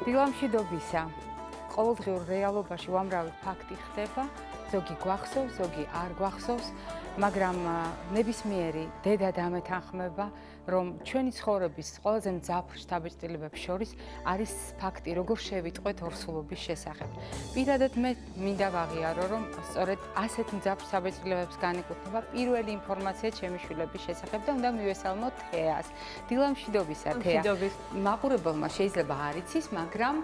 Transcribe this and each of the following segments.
დილამშვიდობისა. ყოველდღიურ რეალობაში უამრავი ფაქტი ხდება, ზოგი გვახსოვს, ზოგი არ გვახსოვს, მაგრამ ნებისმიერი დედა დამეთანხმება, რომ ჩვენი ცხოვრების ყველაზე მძაფრ შთაბეჭდილებებს შორის არის ფაქტი, როგორ შევიტყვეთ ორსულობის შესახებ. პირადად მე მინდა ვაღიარო, რომ სწორედ ასეთ მძაფრ შთაბეჭდილებებს განეკუთვნება პირველი ინფორმაცია ჩემი შვილების შესახებ და უნდა მივესალმოთ თეას. დილამშვიდობისა, თეა. მაყურებელმა შეიძლება არ იცის, მაგრამ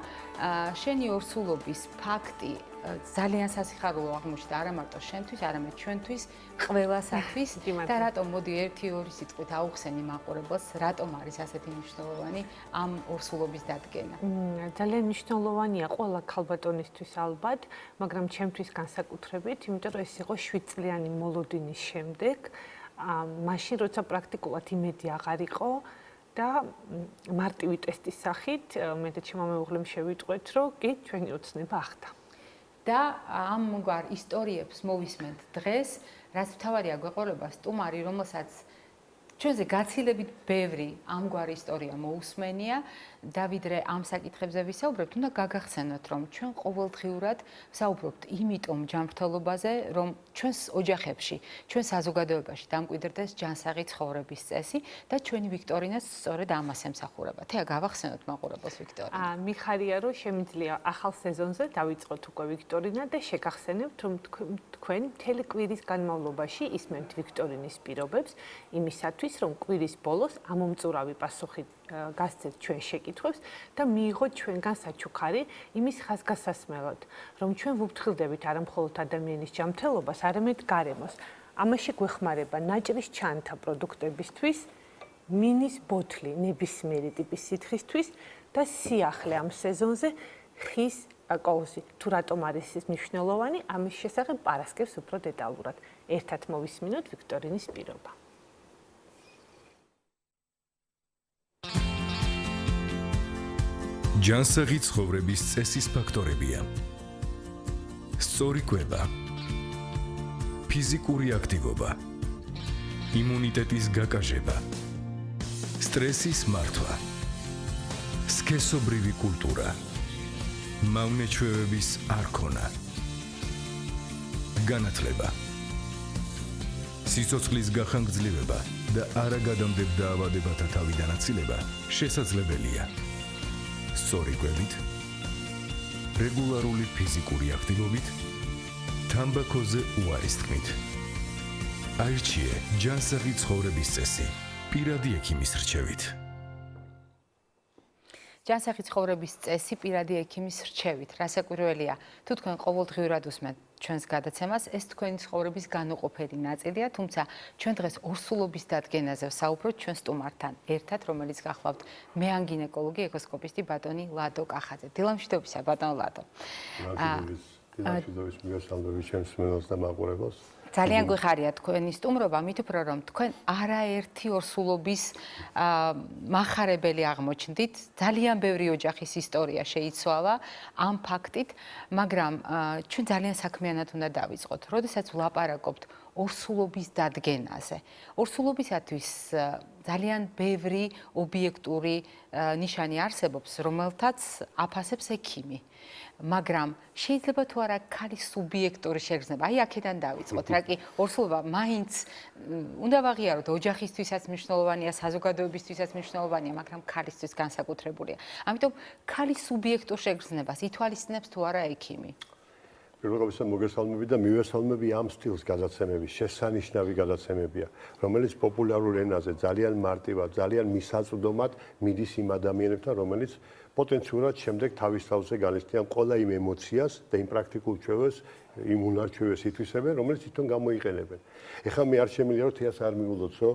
შენი ორსულობის ფაქტი ძალიან სასიხარულო აღმოჩნდა არა მარტო შენთვის, არამედ ჩვენთვის, ყველასათვის და რატომ მოდი 1-2 სიტყვით აუხსენი მაყურებელს, რატომ არის ასეთი მნიშვნელოვანი ამ ორსულობის დადგენა? ძალიან მნიშვნელოვანია ყველა ქალბატონისთვის ალბათ, მაგრამ ჩემთვის განსაკუთრებით, იმიტომ რომ ეს იყო 7 წლიანი მოლოდინის შემდეგ, მაშინ როცა პრაქტიკულად იმედი აღარ იყო და მარტივი ტესტის სახით მე და ჩემო მეუღლემ შევიტყვეთ, რომ კი ჩვენი ოცნება ახდა. და ამგვარ ისტორიებს მოვისმენთ დღეს, რაც მთავარია გვეყოლება სტუმარი, რომელსაც ჩვენზე გაცილებით ბევრი ამგვარი ისტორია მოусმენია და ვიდრე ამ საკითხებზე ვისაუბრებთ, უნდა გაგახსენოთ, რომ ჩვენ ყოველდღიურად ვსაუბრობთ იმიტომ ჯანმრთელობაზე, რომ ჩვენს ოჯახებში, ჩვენ საზოგადოებაში დამკვიდრდეს ჯანსაღი ცხოვრების წესი და ჩვენი ვიქტორინაც სწორედ ამას ემსახურება. თეა, გავახსენოთ მაყურებელს ვიქტორინა. მიხარია, რომ შემიძლია ახალ სეზონზე დავიწყოთ უკვე ვიქტორინა და შეგახსენებთ, რომ თქვენ მთელი კვირის განმავლობაში ისმენთ ვიქტორინის პირობებს იმისათვის, რომ კვირის ბოლოს ამომწურავი პასუხი გასცეთ ჩვენ შეკითხვებს და მიიღოთ ჩვენგან საჩუქარი იმის ხაზგასასმელად, რომ ჩვენ ვუფრთხილდებით არა მხოლოდ ადამიანის ჯანმრთელობას, არამედ გარემოს. ამაში გვეხმარება ნაჭრის ჩანთა პროდუქტებისთვის, მინის ბოთლი ნებისმიერი ტიპის სითხისთვის და სიახლე ამ სეზონზე ხის კოვზი. თუ რატომ არის ეს მნიშვნელოვანი, ამის შესახებ პარასკევს უფრო დეტალურად. ერთად მოვისმინოთ ვიქტორინის პირობა. ჯანსაღი ცხოვრების წესის ფაქტორებია. სწორი კვება, ფიზიკური აქტივობა, იმუნიტეტის გაკაჟება, სტრესის მართვა, სქესობრივი კულტურა, მავნეჩვევების არქონა, განათლება, სიცოცხლის გახანგრძლივება და არაგადამდებ დაავადებათა თავიდან აცილება შესაძლებელია. სწორი კვებით, რეგულარული ფიზიკური აქტივობით, თამბაქოზე უარის თქმით. აირჩიე ჯანსაღი ცხოვრების წესი, პირადი ექიმის რჩევით. ჯანსაღი ცხოვრების წესი პირადი ექიმის რჩევით. რასაკვირველია, თუ თქვენ ყოველდღიურად უსმენთ ჩვენს გადაცემას, ეს თქვენი ცხოვრების განუყოფელი ნაწილია, თუმცა ჩვენ დღეს ორსულობის დადგენაზე ვსაუბრობთ ჩვენ სტუმართან ერთად, რომელიც გახლავთ მეანგინეკოლოგი, ეკოსკოპისტი ბატონი ლადო კახაძე. დილამშვიდობისა, ბატონ ლადო. დილამშვიდობის მივესალმები ჩემს მსმენელს და მაყურებელს. ძალიან გვიხარია თქვენი სტუმრობა, მით უფრო რომ თქვენ არაერთი ორსულობის მახარებელი აღმოჩნდით, ძალიან ბევრი ოჯახის ისტორია შეიცვალა ამ ფაქტით, მაგრამ ჩვენ ძალიან საქმიანად უნდა დავიწყოთ. როდესაც ვლაპარაკობთ ორსულობის დადგენაზე. ორსულობისათვის ძალიან ბევრი ობიექტური ნიშანი არსებობს, რომელთაც აფასებს ექიმი. მაგრამ შეიძლება თუ არა ქალის სუბიექტური შეგრძნება. აი აქედან დავიწყოთ, რა კი ორსულობა მაინც უნდა ვაღიაროთ, ოჯახისთვისაც მნიშვნელოვანია, საზოგადოებისთვისაც მნიშვნელოვანია, მაგრამ ქალისთვის განსაკუთრებულია. ამიტომ ქალის სუბიექტურ შეგრძნებას ითვალისწინებს თუ არა ექიმი. პირველ ყოვლისა მოგესალმები და მივესალმები ამ სტილს გადაცემების, შესანიშნავი გადაცემებია, რომელიც პოპულარულ ენაზე ძალიან მარტივად, ძალიან მისაწვდომად მიდის იმ ადამიანებთან, რომელიც პოტენციურად შემდეგ თავის თავზე განიცდიან ყველა იმ ემოციას და იმ პრაქტიკულ ჩვევებს, იმ უნარჩვევებს ითვისებენ, რომელიც თვითონ გამოიყენებენ. ეხლა მე არ შემიძლია რომ თეას არ მიულოცო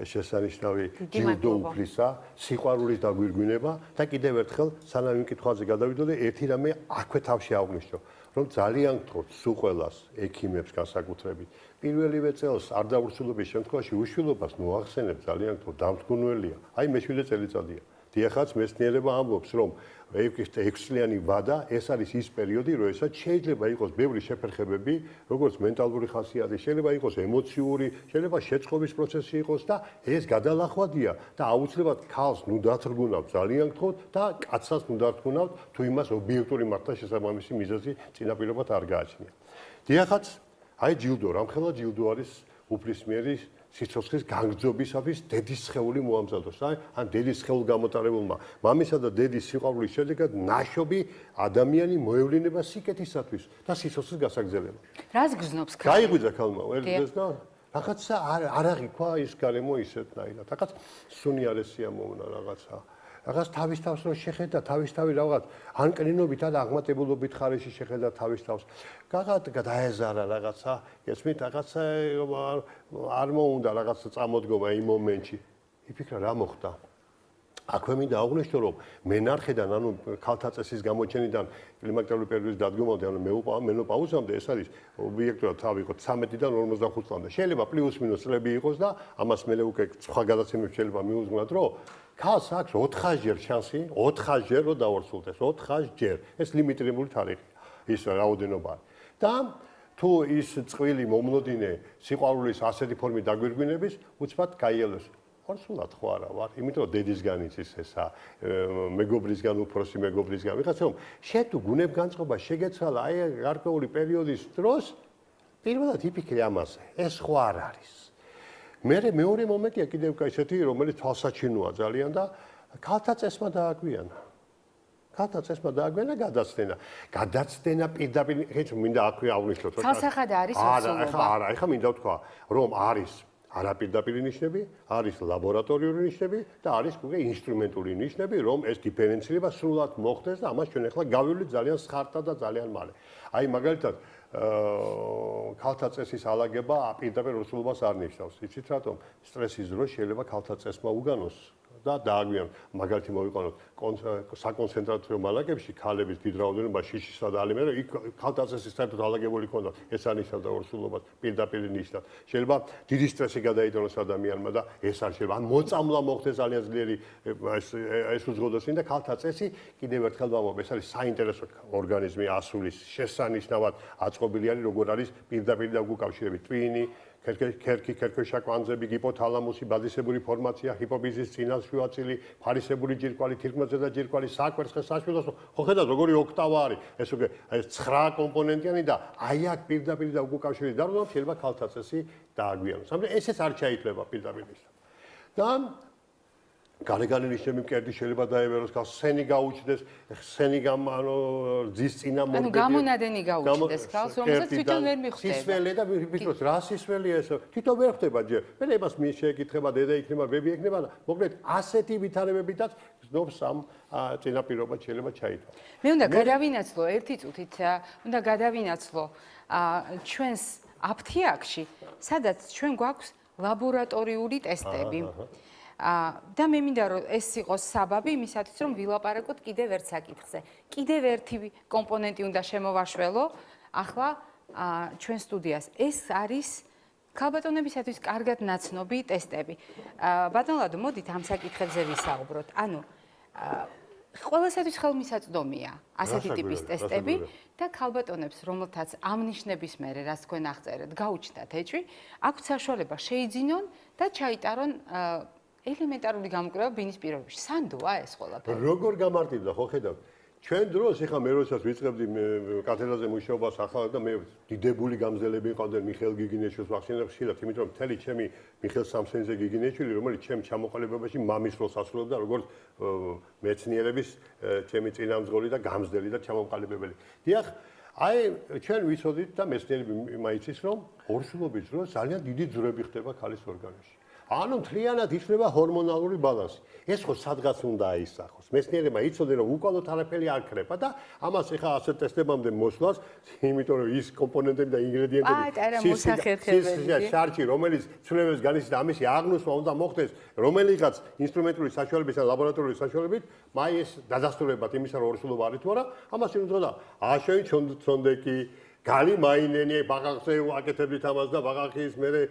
შესანიშნავი ჯილდო უფლისა, სიყვარულის დაგვირგვინება და კიდევ ერთხელ სანამ იმ კითხვაზე გადავიდოდე, ერთი რამე აქვე თავში აღვნიშნო, რომ ძალიან გთხოვთ სულ ყველას, ექიმებს განსაკუთრებით, პირველივე წელს არდაურსულობის შემთხვევაში უშვილობას მოახსენებ ძალიან გთხოვთ, დამთგუნველია. აი მე 7 წელიწადია. დიახაც მეცნიერება ამბობს, რომ 6-წლიანი ვადა ეს არის ის პერიოდი, როდესაც შეიძლება იყოს ბევრი შეფერხებები, როგორც მენტალური ხასიათი, შეიძლება იყოს ემოციური, შეიძლება შეწყობის პროცესი იყოს და ეს გადალახვადია და აუცილებლად ქალს ნუ დათრგუნავთ ძალიან გთხოვთ და კაცსაც ნუ დათრგუნავთ, თუ იმას ობიექტური მართლა შესაბამისი მიზეზი წინაპირობად არ გააჩნია. დიახაც, აი ჯილდო, რამხელა ჯილდო არის უფლისმიერი სიცოცხლის განგრძობისათვის დედის სხეული მოამზადოს. ან დედის სხეულ გამოტარებულმა მამისა და დედის სიყვარულის შედეგად ნაშობი ადამიანი მოევლინება სიკეთისათვის და სიცოცხლის გასაგრძელებლად. რას გრძნობს ქალი? გაიღვიძა ქალმა, ვერდეს და რაღაცა არ აღიქვა ის გარემო ისეთნაირად. რაღაც სუნიარესია მომნა რაღაცა. რაღაც თავის თავს რო შეხედა, თავის თავი რაღაც ანკრინობით და აღმატებულობით ხარეში შეხედა თავის თავს. გადაეზარა რაღაცა, ესმით რაღაცა არ მოუნდა რაღაცა წამოდგომა იმ მომენტში. იფიქრა რა მოხდა? აქვე მინდა აღვნიშნო, რომ მენარხედან, ანუ ქალთა წესის გამოჩენიდან კლიმაკტერული პერიოდის დადგომამდე, ანუ მენოპაუზამდე ეს არის ობიექტურად თავი იყო 13-დან 45 წლამდე. შეიძლება პლუს-მინუს წლები იყოს და ამას მელე უკვე სხვა გადაცემებს შეიძლება მიუძღვნათ, რომ ქალს აქვს 4-ჯერ შანსი, 4-ჯერ რომ დაორსულდეს, 4-ჯერ. ეს ლიმინირებული თარიღია. ის რაოდენობა არის. და თუ ის წყვილი მომლოდინე სიყვარულის ასეთი ფორმით დაგვირგვინების, უცბად გაიელოს. ორსულად ხო არა ვარ, იმიტომ რომ დედისგან იცის ესა, მეგობრისგან უფროსი მეგობრისგან. ვიღაცა რომ შენ თუ გუნებ განწყობა შეგეცვალა აი გარკვეული პერიოდის დროს, პირველად იფიქრე ამაზე. ეს ხო არ არის. მეორე მომენტია კიდევ ისეთი, რომელიც თვალსაჩინოა ძალიან და ქალთა წესმა დააგვიანა. ქალთა წესმა დააგვიანა გადაცდენა. გადაცდენა პირდაპირ, ხეთ მინდა აქვე აღვნიშნოთ. ცალსახად არის ორსულობა. არა, ეხლა მინდა ვთქვა, რომ არის არაპირდაპირ ნიშნები, არის ლაბორატორიული ნიშნები და არის უკვე ინსტრუმენტული ნიშნები, რომ ეს დიფერენცირება სრულად მოხდეს და ამას ჩვენ ახლა გავივლით ძალიან სხარტად და ძალიან მალე. აი მაგალითად ქალთა წესის ალაგება პირდაპირ ორსულობას არ ნიშნავს. იცით რატომ? სტრესის დროს შეიძლება ქალთა წესმა უგანოს და დააგვიანოს. მაგალითი მოვიყენოთ საკონცენტრაციო მალაგებში ქალების დიდ რაოდენობაში შიშისა და ალიმერა იქ ქალთა წესის საერთოდ ალაგებული ქონდა. ეს ანიშნავდა ორსულობას პირდაპირ ნიშნად. შეიძლება დიდი სტრესი გადაიტანოს ადამიანმა და ეს არ შეიძლება. ან მოწამვლა მოხდეს ძალიან ძლიერი ეს უძღოდოს და ქალთა წესი კიდევ ერთხელ ვამბობ, ეს არის საინტერესო ორგანიზმი ასულის შესანიშნავად აწყობილი არის როგორ არის პირდაპირ და უკავშირებით ტვინი ქერქი, ქერქეშა კვანძები, ჰიპოთალამუსი, ბაზისებური ფორმაცია, ჰიპოფიზის წინასშუაწილი, ფარისებური ჯირკვალი, თირკმელზედა ჯირკვალი, საკვერცხე, საშვილოსნო. ხო ხედავთ როგორი ოქტავა არის. ეს უკვე ეს 9 კომპონენტიანი და აი აქ პირდაპირ და უკავშირებით დარღვევა შეიძლება ქალთა წესი დააგვიანოს. ამიტომ ესეც არ შეიძლება პირდაპირ ნიშნად. და გარეგანი ნიშნები მკერდი შეიძლება დაევეროს ქალს, სენი გაუჩნდეს, სენი რძის წინამორბედი. ანუ გამონადენი გაუჩნდეს ქალს, რომელსაც თვითონ ვერ მიხვდება. სისველი და ვფიქრობთ, რა სისველია ეს? თვითონ ვერ ხდება ჯერ. მე იმას შეეკითხება, დედა იქნება, ბები იქნება და მოკლედ ასეთი ვითარებებითაც გზნობს ამ წინაპირობას შეიძლება ჩაითვალოს. მე უნდა გადავინაცვლო ერთი წუთით, უნდა გადავინაცვლო ჩვენს აფთიაქში, სადაც ჩვენ გვაქვს ლაბორატორიული ტესტები. და მე მინდა რომ ეს იყოს საბაბი იმისათვის რომ ვილაპარაკოთ კიდევ ერთ საკითხზე. კიდევ ერთი კომპონენტი უნდა შემოვაშველო ახლა ჩვენ სტუდიას. ეს არის ქალბატონებისათვის კარგად ნაცნობი ტესტები. ბატონ ლადო, მოდით ამ საკითხებზე ვისაუბროთ. ანუ ყველასათვის ხელმისაწვდომია ასეთი ტიპის ტესტები და ქალბატონებს, რომელთაც ამ ნიშნების მერე, რაც თქვენ აღწერეთ, გაუჩნდათ ეჭვი, აქვთ საშუალება შეიძინონ და ჩაიტარონ ელემენტარული გამოკვლევა ბინის პირობებში. სანდოა ეს ყველაფერი. როგორ გამარტივდა, ხო ხედავთ? ჩვენ დროს ეხლა მე როდესაც ვიწყებდი კათედრაზე მუშაობას ახლა და მე დიდებული გამზელები მყავდნენ მიხეილ გიგინეშვილს ვახშენებ ხშირად, იმიტომ რომ მთელი ჩემი მიხეილ სამსონიძე გიგინეშვილი, რომელიც ჩემ ჩამოყალიბებაში მამის როლს ასრულებდა, როგორც მეცნიერების ჩემი წინამძღოლი და გამზდელი და ჩამოყალიბებელი. დიახ, აი ჩვენ ვიცოდით და მეცნიერები მაიცის, რომ ორსულობის დროს ძალიან დიდი ძვრები ხდება ქალის ორგანიზმში. ანუ მთლიანად იშლება ჰორმონალური ბალანსი. ეს ხო სადღაც უნდა აისახოს. მეცნიერებმა იცოდნენ, რომ უკვალოდ არაფერი არ ქრება და ამას ეხა ასეთ ტესტებამდე მოსვლას, იმიტომ რომ ის კომპონენტები და ინგრედიენტები შარჭი, რომელიც ცვლილებებს განიცდის და ამისი აღნუსვა უნდა მოხდეს რომელიღაც ინსტრუმენტული საშუალებით და ლაბორატორიული საშუალებით, მაი ეს დადასტურებად იმისა რომ ორსულობა არის თუ არა, ამას უნდა აშოი ჩონდეკი გალი მაინენი ბაღახზე აკეთებდით ამას და ბაღახის მერე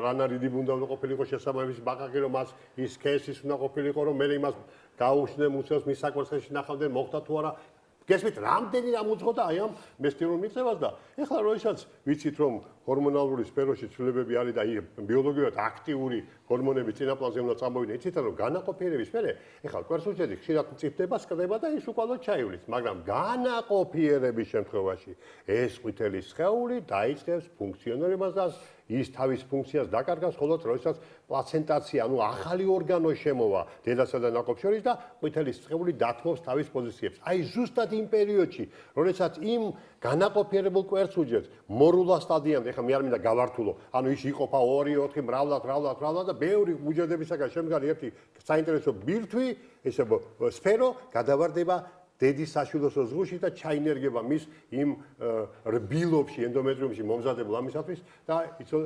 რანარიდი უნდა ყოფილიყო შესაბამისი ბაღახი რომ მას ის კესის უნდა ყოფილიყო რომ მე იმას გაუშვდნენ მუცელს მის საკვერცხეში ნახავდნენ მოხდა თუ არა გესმით რამდენი რამ უძღოდა აი ამ მესტიურ მიწებას და ეხლა როდესაც ვიცით რომ ჰორმონალური სფეროში ცვლილებები არის და ბიოლოგიურად აქტიური ჰორმონები წინაპლანზე უნდა წამოვიდნენ იცით რომ განაყოფიერების მერე ეხლა კვერცხუჯედი ხშირად მწიფდება სკდება და ის უკვალოდ ჩაივლის მაგრამ განაყოფიერების შემთხვევაში ეს ყვითელი სხეული დაიწყებს ფუნქციონირებას და ის თავის ფუნქციას დაკარგავს ხოლო როდესაც პლაცენტაცია ანუ ახალი ორგანო შემოვა დედასა და ნაყოფს შორის და ყვითელი სხეული დათმობს თავის პოზიციებს აი ზუსტად იმ პერიოდში როდესაც იმ განაყოფიერებულ კვერცხუჯებს მორულა სტადიამდე ეხლა მე არ მინდა გავართულო ანუ ის იყოფა 2-4 მრავლად და ბევრი უჯრედებისაგან შემდგარი ერთი საინტერესო ბირთვი ესე სფერო გადავარდება დედის საშვილოსო ზღუში და ჩაინერგება მის იმ რბილობში ენდომეტრიუმში მომზადებულ ამისათვის და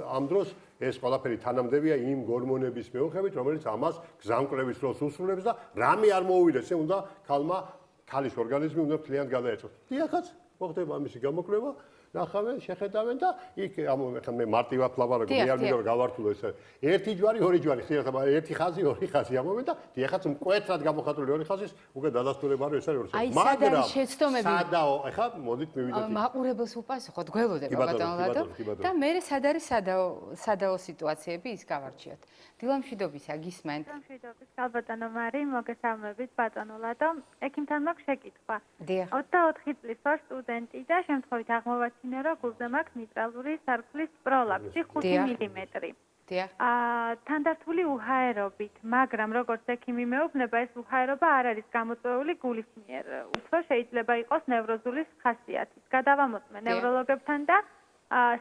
ამ დროს ეს ყველაფერი თანამდებია იმ ჰორმონების მეოხებით რომელიც ამას გზამკვლევის დროს უსრულებს და რამე არ მოუვიდეს ეს უნდა ქალის ორგანიზმი უნდა მთლიანად გადაეწოს დიახაც მოხდება ამისი გამოკვლევა ნახავენ შეხედავენ და იქ ახლა მე მარტივად ვლაპარაკობ მე არ მინდა გავართულო ეს ერთი ჯვარი ორი ჯვარი ხშირად ერთი ხაზი ორი ხაზი ამოვენ და დიახაც მკვეთრად გამოხატული ორი ხაზის უკვე დადასტურება არის ეს არის აი სადაა შეცდომები სადაო ახლა მოდით მივიდეთ მაყურებელს უპასუხოთ გველოდება ბატონო და მე სად არის სადაო სიტუაციები ის გავარჩიოთ დილამშვიდობისა გისმენთ დილამშვიდობის ალბათანო მარი მოგესალმებით ბატონო ლადო ექიმთან მაქვს შეკითხვა 24 წლის ვარ სტუდენტი და შემთხვევით აღმოვაჩინე რომ გულზე მაქვს მიტრალური სარკმლის პროლაპსი 5 მილიმეტრი თანდართული უჰაერობით მაგრამ როგორც ექიმი მეუბნება ეს უჰაერობა არ არის გამოწვეული გულის მიერ უფრო შეიძლება იყოს ნევროზული ხასიათის გადავამოწმე ნევროლოგებთან და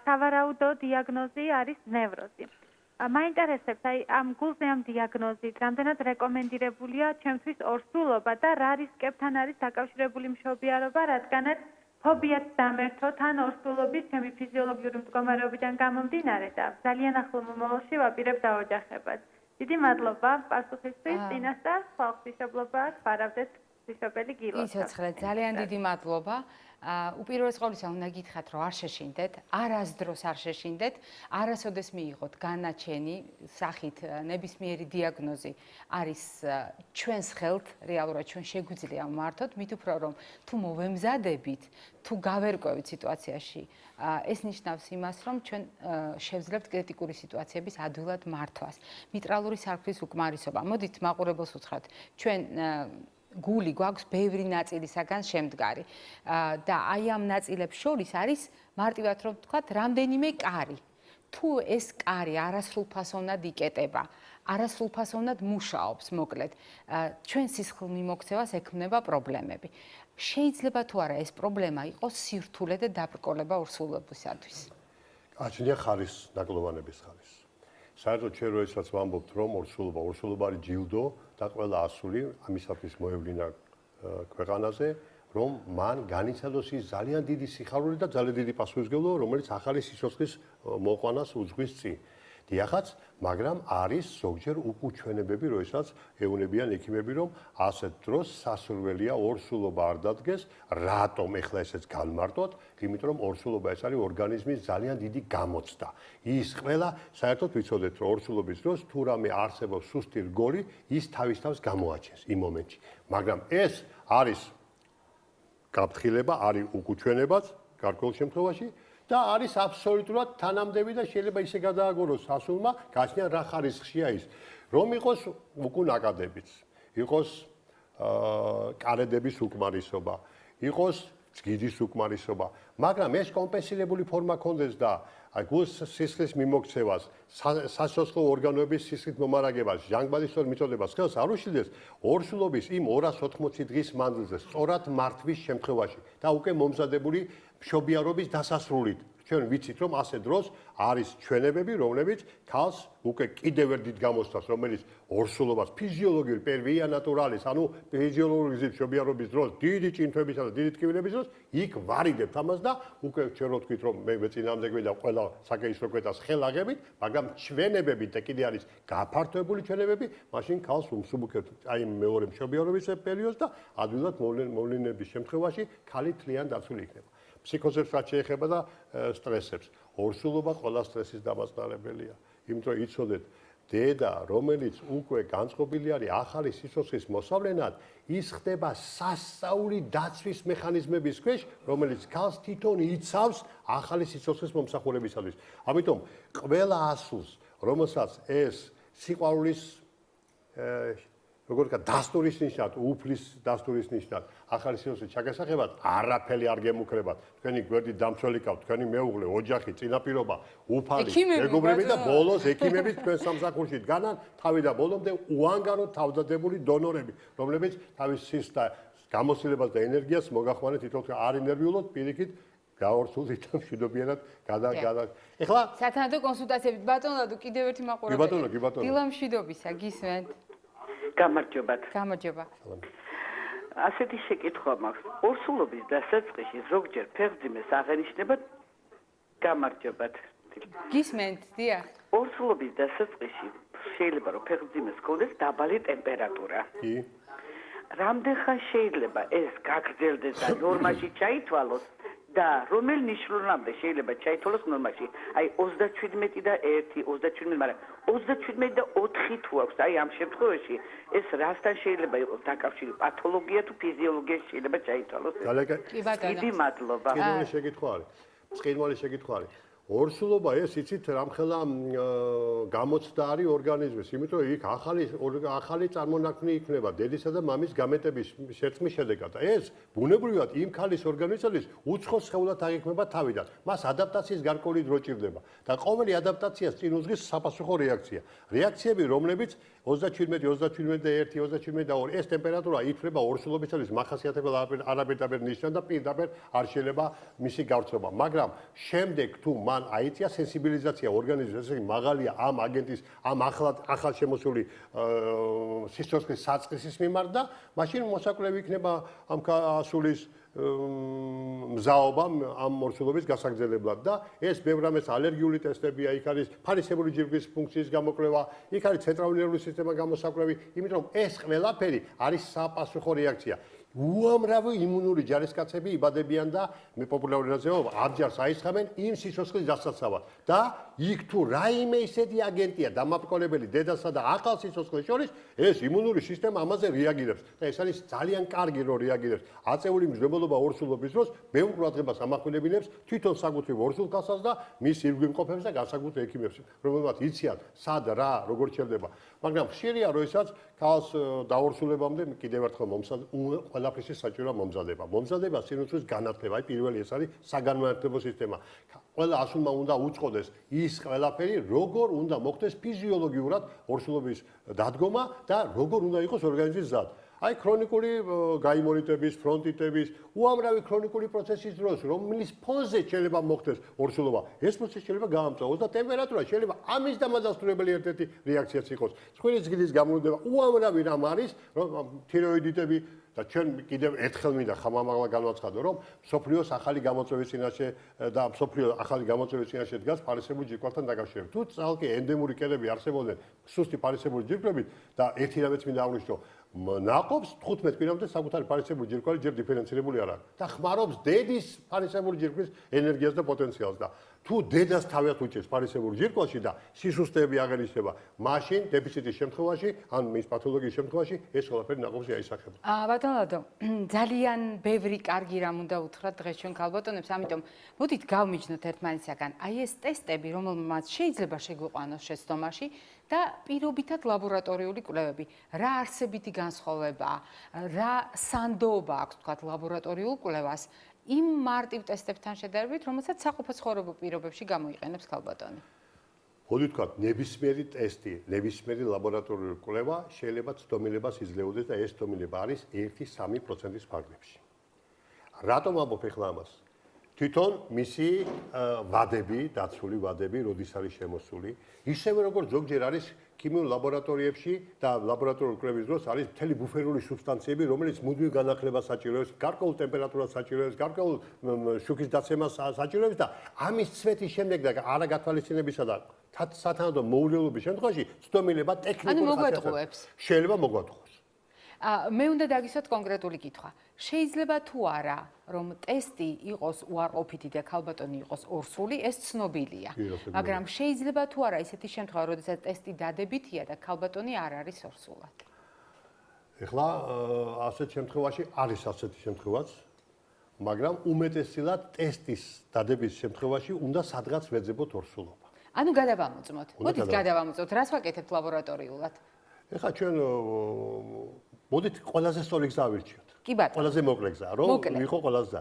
სავარაუდო დიაგნოზი არის ნევროზი მაინტერესებს აი ამ გულზე ამ დიაგნოზით რამდენად რეკომენდირებულია ჩემთვის ორსულობა და რა რისკებთან არის დაკავშირებული მშობიარობა რადგანაც ფობიაც დამერთოთ ან ორსულობის ჩემი ფიზიოლოგიური მდგომარეობიდან გამომდინარე და ძალიან ახლო მომავალში ვაპირებ დაოჯახებას. დიდი მადლობა პასუხისთვის, წინასწარ სხვა ღვთისმშობლობა ხარავდეთ ღვთისმშობელი გილოს. იცოცხლე, ძალიან დიდი მადლობა. უპირველეს ყოვლისა უნდა გითხრათ, რომ არ შეშინდეთ, არასდროს არ შეშინდეთ, არასოდეს მიიღოთ განაჩენი სახით ნებისმიერი დიაგნოზი არის ჩვენს ხელთ, რეალურად ჩვენ შეგვიძლია მართოთ, მით უფრო რომ თუ მოვემზადებით, თუ გავერკვევით სიტუაციაში, ეს ნიშნავს იმას, რომ ჩვენ შევძლებთ კრიტიკული სიტუაციების ადვილად მართვას. მიტრალური სარკმლის უკმარისობა. მოდით მაყურებელს უთხრათ, ჩვენ გული გვაქვს ბევრი ნაწილისაგან შემდგარი და აი ამ ნაწილებს შორის არის მარტივად რომ ვთქვათ რამდენიმე კარი. თუ ეს კარი არასრულფასოვნად იკეტება, არასრულფასოვნად მუშაობს, მოკლედ, ჩვენ სისხლ მიმოქცევას ექმნება პრობლემები. შეიძლება თუ არა ეს პრობლემა იყოს სირთულე და დაბრკოლება ორსულობისათვის. აჩნია ხარის ნაკლოვანების ხარის. საერთოდ ჩვენ როდესაც ვამბობთ რომ ორსულობა არის ჯილდო და ყველა ასული ამისათვის მოევლინა ქვეყანაზე რომ მან განიცადოს ის ძალიან დიდი სიხარული და ძალიან დიდი პასუხისმგებლობა რომელიც ახალი სიცოცხლის მოყვანას უძღვის წინ. დიახაც, მაგრამ არის ზოგჯერ უკუჩვენებები, როდესაც ეუბნებიან ექიმები, რომ ასეთ დროს სასურველია ორსულობა არ დადგეს, რატომ ეხლა ესეც განმარტოთ, იმიტომ რომ ორსულობა ეს არის ორგანიზმის ძალიან დიდი გამოცდა. ის ყველა საერთოდ ვიცოდეთ, რომ ორსულობის დროს თუ რამე არსებობს სუსტი რგოლი, ის თავის თავს გამოაჩენს იმ მომენტში. მაგრამ ეს არის გაფრთხილება, არის უკუჩვენებაც გარკვეულ შემთხვევაში. და არის აბსოლუტურად თანამდები და შეიძლება ისე გადააგოროს ასულმა, გაჩნია რა ხარისხია ის. რომ იყოს უკუნაკადებიც, იყოს კარედების უკმარისობა, იყოს ძგიდის უკმარისობა, მაგრამ ეს კომპენსირებული ფორმა კონდეს და აი გულის სისხლის მიმოქცევას, სასიცოცხლო ორგანოების სისხლით მომარაგებას, ჟანგბადისწორ მიწოდებას ხელს არ უშლიდეს ორსულობის იმ 280 დღის მანძილზე, სწორად მართვის შემთხვევაში და უკვე მომზადებული მშობიარობის დასასრულით. ჩვენ ვიცით რომ ასე დროს არის ჩვენებები, რომლებიც ქალს უკვე კიდევ ერთ დიდ გამოსვლას, რომელიც ორსულობას ფიზიოლოგიური პერვია ნატურალის, ანუ ფიზიოლოგიური გზით მშობიარობის დროს, დიდი ჭინთვებისა და დიდი ტკივილების დროს იქ ვარიდებთ ამას და უკვე ჩვენ რო თქვით რომ მე წინამძეგვი და ყველა საკეისრო კვეთას ხელაღებით, მაგრამ ჩვენებები და კიდე არის გაფართოებული ჩვენებები, მაშინ ქალს უმსუბუქებთ აი მეორე მშობიარობის პერიოდს და ადვილად მოვლენების შემთხვევაში ქალი თლიან დაცული იქნება. ფსიქოზებს რაც შეეხება და სტრესებს. ორსულობა ყველა სტრესის დამწყნარებელია. იმიტომ რომ იცოდეთ დედა, რომელიც უკვე განწყობილი არის ახალი სიცოცხლის მოსავლენად, ის ხდება სასწაული დაცვის მექანიზმების ქვეშ, რომელიც ქალს თვითონ იცავს ახალი სიცოცხლის მომსახურებისათვის. ამიტომ ყველა ასულს, რომელსაც ეს სიყვარულის როგორ ვთქვა, დასტურის ნიშნად, უფლის დასტურის ნიშნად, ახალი სიცოცხლის ჩაგასახებად არაფერი არ გემუქრებათ. თქვენი გვერდი დამცველი ყავთ, თქვენი მეუღლე, ოჯახი, წინაპირობა, უფალი, მეგობრები და ბოლოს ექიმები თქვენ სამსახურში დგანან, თავი და ბოლომდე უანგარო თავდადებული დონორები, რომლებიც თავის სისხლს და გამოცდილებას და ენერგიას მოგახმარეთ თვითონ არ ინერვიულოთ, პირიქით გაორსულით და მშვიდობიანად გადა. ეხლა სათანადო კონსულტაციებით ბატონო, კიდევ ერთი მაყურებელი. კი ბატონო. დილა მშვიდობისა, გისმენთ. გამარჯობათ. გამარჯობა. ასეთი შეკითხვა მაქვს. ორსულობის დასაწყისში ზოგჯერ ფეხმძიმეს აღენიშნება გამარჯობათ. გისმენთ, დიახ. ორსულობის დასაწყისში შეიძლება რომ ფეხმძიმეს ჰქონდეს დაბალი ტემპერატურა. კი. რამდენხან შეიძლება ეს გაგრძელდეს და ნორმაში ჩაითვალოს და რომელ ნიშნულამდე შეიძლება ჩაითვალოს ნორმაში? აი 37 და 1, 37, მაგრამ 37 და 4 თუ აქვს, აი ამ შემთხვევაში ეს რასთან შეიძლება იყოს დაკავშირი? პათოლოგია თუ ფიზიოლოგია შეიძლება ჩაითვალოს? კი ბატონო. დიდი მადლობა. წყინვალე შეკითხვა არის. წყინვალე შეკითხვა არის. ორსულობა ეს იცით რამხელა გამოცდა არის ორგანიზმის, იმიტომ რომ იქ ახალი წარმონაქმნი იქნება დედისა და მამის გამეტების შერწყმის შედეგად. ეს ბუნებრივად იმ ქალის ორგანიზმის უცხო სხეულად აღიქმება თავიდან. მას ადაპტაციის გარკვეული დრო ჭირდება და ყოველი ადაპტაციას წინ უძღვის საპასუხო რეაქცია. რეაქციები, რომლებიც 37, 37 და 1, 37 და 2 ეს ტემპერატურა ითვლება ორსულობისათვის მახასიათებელ არაბედაბერ ნიშნად და პირდაპირ არ შეიძლება მისი გავრცობა. მაგრამ შემდეგ თუ მან აიწია სენსიბილიზაცია ორგანიზმის, ესე იგი მაღალია ამ აგენტის, ამ ახალ შემოსული სიცოცხლის საწყისის მიმართ და მაშინ მოსაკვლევი იქნება ამ ასულის მზაობა ამ ორსულობის გასაგრძელებლად და ეს ბევრ რამეს ალერგიული ტესტებია, იქ არის ფარისებური ჯირკვლის ფუნქციის გამოკვლევა, იქ არის ცენტრალური ნერვული სისტემა გამოსაკვლევი, იმიტომ რომ ეს ყველაფერი არის საპასუხო რეაქცია. უამრავი იმუნური ჯარისკაცები იბადებიან და მე პოპულარული რაზეობა აბჯარს აისხამენ იმ სიცოცხლის დასაცავად და იქ თუ რაიმე ისეთი აგენტია დამაბრკოლებელი დედასა და ახალ სიცოცხლეს შორის ეს იმუნური სისტემა ამაზე რეაგირებს და ეს არის ძალიან კარგი რომ რეაგირებს აწეული მжებელობა ორსულობის დროს ბევრ ყურადღებას ამახვილებინებს თვითონ საკუთრივ ორსულკაცას და მის ირგვლივმყოფებს და განსაკუთრებით ექიმებს რომელთაც იციან სად რა როგორ ჩერდება მაგრამ ხშირია როდესაც ქალს დაორსულებამდე კიდევ ერთხელ ყველაფრის საჭიროა მომზადება. მომზადება სინუსის განათლება, აი პირველი ეს არის საგანმანათლებლო სისტემა. ყველა ასულმა უნდა უწყოდეს ის ყველაფერი, როგორ უნდა მოხდეს ფიზიოლოგიურად ორსულობის დადგომა და როგორ უნდა იყოს ორგანიზმის ზად. აი ქრონიკული გაიმონიტების, ფრონტიტების, უამრავი ქრონიკული პროცესის დროს, რომლის ფონზე შეიძლება მოხდეს ორსულობა, ეს პროცესი შეიძლება გაამწვავოს და ტემპერატურა შეიძლება ამის დამადასტურებელი ერთ-ერთი რეაქციაც იყოს. ცხვირის გიდის გამონდება უამრავი რამ არის, რომ თიროიდიტები და ჩვენ კიდევ ერთხელ მინდა ხამამაღლა განვაცხადო, რომ სოფლიოს ახალი გამოწვევის წინაშე და სოფლიო ახალი გამოწვევის წინაშე დგას ფარისებური ჯირკვალთან დაკავშირებით. თუ წალკე ენდემური კერები არსებობდნენ სუსტი ფარისებური ჯირკვლებით და ერთი რამეც მინდა აღვნიშნო, ნაყოფს 15 კვირამდე საკუთარი ფარისებური ჯირკვალი ჯერ დიფერენცირებული არ არის და ხმარობს დედის ფარისებური ჯირკვის ენერგიას და პოტენციალს და თუ დედას თავად უჭერს ფარისებური ჯირკვალში და სისუსტეები აღენიშნება, მაშინ დეფიციტის შემთხვევაში, ან მის პათოლოგიის შემთხვევაში ეს ყველაფერი ნაყოფში აისახება. ბატონო, ძალიან ბევრი კარგი რამ უნდა უთხრათ დღეს ჩვენ ქალბატონებს, ამიტომ მოდით გავმიჯნოთ ერთმანეთისაგან. აი ეს ტესტები, რომელმაც შეიძლება შეგვიყვანოს შეცდომაში და პირობითად ლაბორატორიული კვლევები. რა არსებითი განსხვავებაა, რა სანდოობა აქვს თქვათ ლაბორატორიულ კვლევას იმ მარტივ ტესტებთან შედარებით, რომელსაც საყოფო ცხოვრებულ პირობებში გამოიყენებს ქალბატონი. მოდი ვთქვათ, ნებისმიერი ტესტი, ნებისმიერი ლაბორატორიული კვლევა შეიძლება ცდომილებას იძლეოდეს და ეს ცდომილება არის 1-3% ფარგლებში. რატომ ამბობ ახლა ამას? თვითონ მისი ვადები, დაცული ვადები, როდის არის შემოსული, ისევე როგორც ზოგჯერ არის ქიმიურ ლაბორატორიებში და ლაბორატორიული კვლევის დროს არის მთელი ბუფერული სუბსტანციები, რომელიც მუდმივ განახლებას საჭიროებს, გარკვეულ ტემპერატურას საჭიროებს, გარკვეულ შუქის დაცემას საჭიროებს და ამის ცვეთის შემდეგ და არაგათვალისწინებისა და სათანადო მოულოდნელობის შემთხვევაში ცდომილება ტექნიკურ ხასიათს შეიძლება მოგვატყუოს. მე უნდა დაგისვათ კონკრეტული კითხვა. შეიძლება თუ არა, რომ ტესტი იყოს უარყოფითი და ქალბატონი იყოს ორსული, ეს ცნობილია. მაგრამ შეიძლება თუ არა ისეთი შემთხვევა, როდესაც ტესტი დადებითია და ქალბატონი არ არის ორსულად. ეხლა ასეთ შემთხვევაში არის ასეთი შემთხვევაც, მაგრამ უმეტესწილად ტესტის დადების შემთხვევაში უნდა სადღაც ვეძებოთ ორსულობა. ანუ გადავამოწმოთ. მოდით გადავამოწმოთ, რას ვაკეთებთ ლაბორატორიულად? ეხლა ჩვენ მოდით ყველაზე სწორი გზა ვირჩიოთ. კი ბატონო. ყველაზე მოკლე გზა, რომ ვიყო ყველაზე.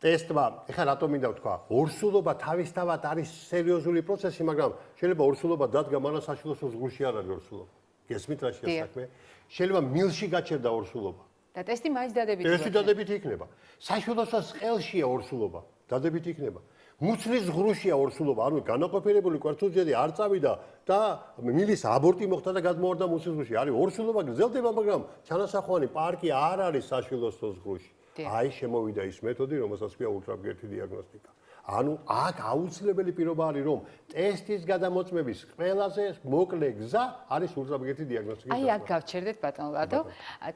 ტესტმა, ეხლა რატომ მინდა ვთქვა, ორსულობა თავისთავად არის სერიოზული პროცესი, მაგრამ შეიძლება ორსულობა დადგა, მაგრამ საშუალო ზღურში არ არის ორსულობა. გესმით რა საქმე? შეიძლება მილში გაჩერდა ორსულობა. და ტესტი მაინც დადებითი. ტესტი დადებითი იქნება. საშუალოსაც ყელშია ორსულობა, დადებითი იქნება. მუცლის ზღურშია ორსულობა, ანუ განაყოფილებული კვერცხუჯრედი არ წავიდა და მილის აბორტი მოხდა და გადმოვარდა მუცლის ზღურში. არის ორსულობა გრძელდება, მაგრამ ჩანასახვანი პარკი არ არის საშუალო ზღურში. აი შემოვიდა ის მეთოდი, რომელსაც ქვია ულტრაბგერტი დიაგნოსტიკა. ანუ აქ აუცილებელი პირობა არის, რომ ტესტის გადამოწმების ყველაზე მოკლე გზა არის ულტრაბგერტი დიაგნოსტიკის. აი აქ გავჩერდეთ ბატონო ლადო,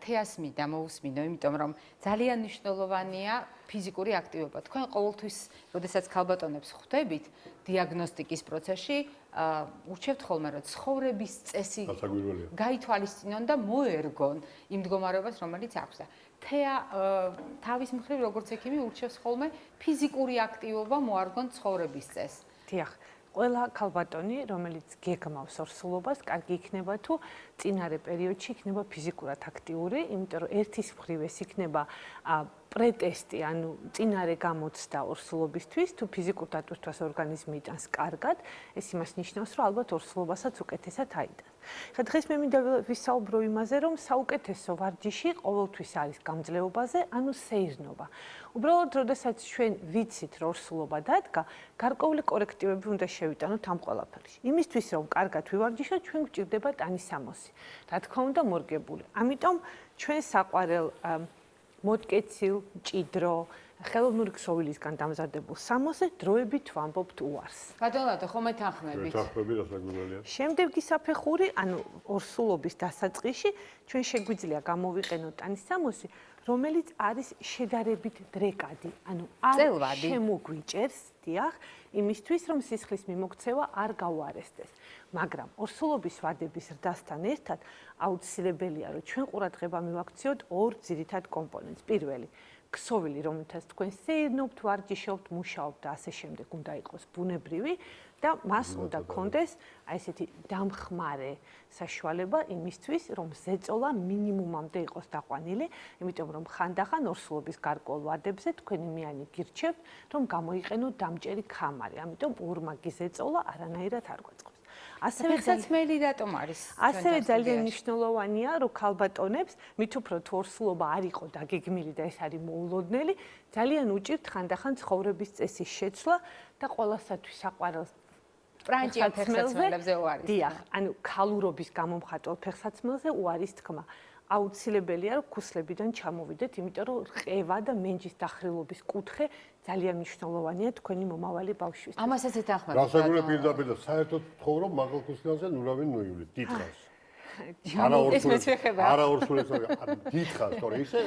თეასმი და მოусმინო, იმიტომ რომ ძალიან მნიშვნელოვანია ფიზიკური აქტივობა. თქვენ ყოველთვის, როდესაც ქალბატონებს ხვდებით დიაგნოსტიკის პროცესში, ურჩევთ ხოლმე, რომ ცხოვრების წესი გაითვალისწინონ და მოერგონ იმ მდგომარეობას, რომელიც აქვს და თეა თავის მხრივ როგორც ექიმი ურჩევს ხოლმე ფიზიკური აქტივობა მოარგონ ცხოვრების წესს. დიახ, ყველა ქალბატონი, რომელიც გეგმავს ორსულობას, კარგი იქნება თუ წინარე პერიოდში იქნება ფიზიკურად აქტიური, იმიტომ რომ ერთის მხრივ ეს იქნება პრეტესტი, ანუ წინარე გამოცდა ორსულობისთვის, თუ ფიზიკურ დატვირთვას ორგანიზმი იტანს კარგად, ეს იმას ნიშნავს, რომ ალბათ ორსულობასაც უკეთესად აიტანს. ხა დღეს მე მინდა ვისაუბრო იმაზე, რომ საუკეთესო ვარჯიში ყოველთვის არის გამძლეობაზე, ანუ სეირნობა. უბრალოდ, როდესაც ჩვენ ვიცით, რომ ორსულობა დადგა, გარკვეული კორექტივები უნდა შევიტანოთ ამ ყველაფერში. იმისთვის, რომ კარგად ვივარჯიშოთ, ჩვენ გვჭირდება ტანისამოსი. რა თქმა უნდა, მორგებული. ამიტომ ჩვენ საყვარელ მოტკეცილ, მჭიდრო, ხელოვნური ქსოვილისგან დამზადებულ სამოსზე დროებით ვამბობთ უარს. ბატონო, ხომ ეთანხმებით? ეთანხმები რა საქმეა? შემდეგი საფეხური, ანუ ორსულობის დასაწყისში, ჩვენ შეგვიძლია გამოვიყენოთ ტანისამოსი, რომელიც არის შედარებით დრეკადი, ანუ არ შემოგვიჭერს, დიახ, იმისთვის, რომ სისხლის მიმოქცევა არ გაუარესდეს. მაგრამ ორსულობის ვადების ზრდასთან ერთად აუცილებელია, რომ ჩვენ ყურადღება მივაქციოთ ორ ძირითად კომპონენტს. პირველი, ქსოვილი, რომელთაც თქვენ სეირნობთ, ვარჯიშობთ, მუშაობთ და ასე შემდეგ, უნდა იყოს ბუნებრივი და მას უნდა გქონდეს აი ესეთი დამხმარე საშუალება იმისთვის, რომ ზეწოლა მინიმუმამდე იყოს დაყვანილი, იმიტომ რომ ხანდახან ორსულობის გარკვეულ ვადებზე თქვენ იმიანი გირჩევთ, რომ გამოიყენოთ დამჭერი ქამარი, ამიტომ ორმაგი ზეწოლა არანაირად არ გვაწყობს. ფეხსაცმელი რატომ არის? ასევე ძალიან მნიშვნელოვანია, რომ ქალბატონებს, მით უფრო თუ ორსულობა არ იყო დაგეგმილი და ეს არის მოულოდნელი, ძალიან უჭირთ ხანდახან ცხოვრების წესის შეცვლა და ყველასათვის საყვარელ ფეხსაცმელებზე უარის. დიახ, ანუ ქალურობის გამომხატველ ფეხსაცმელზე უარის თქმა. აუცილებელია, რომ ქუსლებიდან ჩამოვიდეთ, იმიტომ რომ რყევა და მენჯის დახრილობის კუთხე ძალიან მნიშვნელოვანია თქვენი მომავალი ბავშვის. ამასაც ეთანხმებით. გასაგებია პირდაპირ და საერთოდ ცხოვრობ მაღალქუსლიანზე ნურავი ნუიული, დიდხანს. არა ორსულეს, დიდხანს, თორე ისე